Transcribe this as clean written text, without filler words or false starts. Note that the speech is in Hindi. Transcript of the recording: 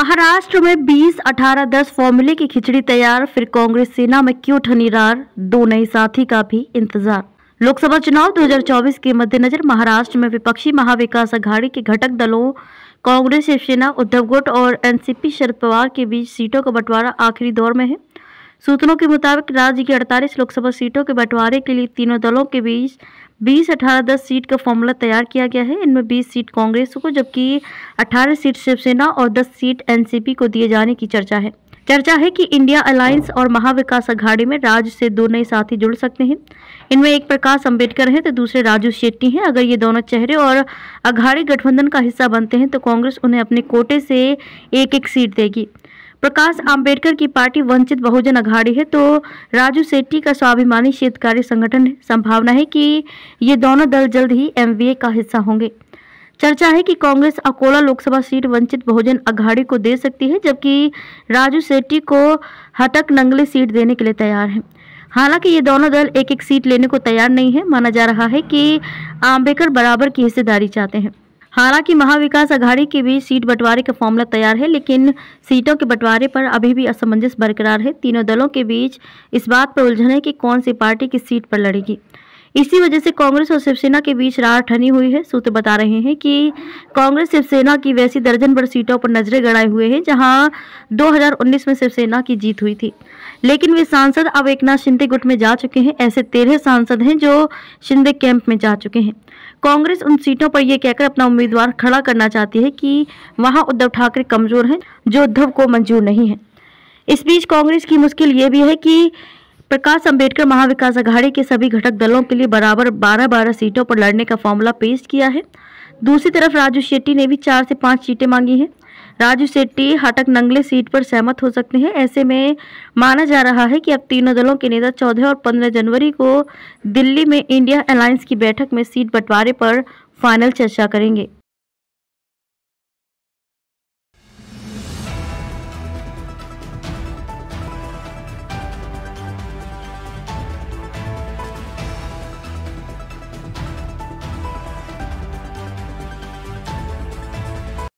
महाराष्ट्र में 20-18-10 फॉर्मूले की खिचड़ी तैयार, फिर कांग्रेस सेना में क्यों ठनी रार, दो नए साथी का भी इंतजार। लोकसभा चुनाव 2024 के मद्देनजर महाराष्ट्र में विपक्षी महाविकास अघाड़ी के घटक दलों कांग्रेस, शिवसेना, उद्धव गुट और एनसीपी शरद पवार के बीच सीटों का बंटवारा आखिरी दौर में है। सूत्रों के मुताबिक राज्य की 48 लोकसभा सीटों के बंटवारे के लिए तीनों दलों के बीच 20-18-10 सीट का फॉर्मूला तैयार किया गया है। इनमें 20 सीट कांग्रेस को जबकि 18 सीट शिवसेना और 10 सीट एनसीपी को दिए जाने की चर्चा है कि इंडिया अलायंस और महाविकास अघाड़ी में राज्य से दो नए साथी जुड़ सकते हैं। इनमें एक प्रकाश अंबेडकर हैं तो दूसरे राजू शेट्टी हैं। अगर ये दोनों चेहरे और अघाड़ी गठबंधन का हिस्सा बनते हैं तो कांग्रेस उन्हें अपने कोटे से एक सीट देगी। प्रकाश आंबेडकर की पार्टी वंचित बहुजन अघाड़ी है तो राजू शेट्टी का स्वाभिमानी क्षेत्रकारी संगठन है। संभावना है कि ये दोनों दल जल्द ही एमवीए का हिस्सा होंगे। चर्चा है कि कांग्रेस अकोला लोकसभा सीट वंचित बहुजन अघाड़ी को दे सकती है जबकि राजू शेट्टी को हटक नंगले सीट देने के लिए तैयार है। हालांकि ये दोनों दल एक सीट लेने को तैयार नहीं है। माना जा रहा है कि आंबेडकर बराबर की हिस्सेदारी चाहते हैं। हालांकि महाविकास अघाड़ी के बीच सीट बंटवारे का फॉर्मूला तैयार है, लेकिन सीटों के बंटवारे पर अभी भी असमंजस बरकरार है। तीनों दलों के बीच इस बात पर उलझन है कि कौन सी पार्टी किस सीट पर लड़ेगी। इसी वजह से कांग्रेस और शिवसेना के बीच रार ठनी हुई है। सूत्र बता रहे हैं कि कांग्रेस शिवसेना की वैसी दर्जन भर सीटों पर नजरें गड़ाए हुए हैं जहां 2019 में शिवसेना की जीत हुई थी, लेकिन वे सांसद अब एकनाथ शिंदे गुट में जा चुके हैं। ऐसे 13 सांसद हैं जो शिंदे कैंप में जा चुके हैं। कांग्रेस उन सीटों पर यह कहकर अपना उम्मीदवार खड़ा करना चाहती है कि वहां उद्धव ठाकरे कमजोर हैं, जो उद्धव को मंजूर नहीं है। इस बीच कांग्रेस की मुश्किल ये भी है कि प्रकाश अंबेडकर महाविकास अघाड़ी के सभी घटक दलों के लिए बराबर 12-12 सीटों पर लड़ने का फॉर्मूला पेश किया है। दूसरी तरफ राजू शेट्टी ने भी 4 से 5 सीटें मांगी हैं। राजू शेट्टी हटक नंगले सीट पर सहमत हो सकते हैं। ऐसे में माना जा रहा है कि अब तीनों दलों के नेता 14 और 15 जनवरी को दिल्ली में इंडिया अलायंस की बैठक में सीट बंटवारे पर फाइनल चर्चा करेंगे।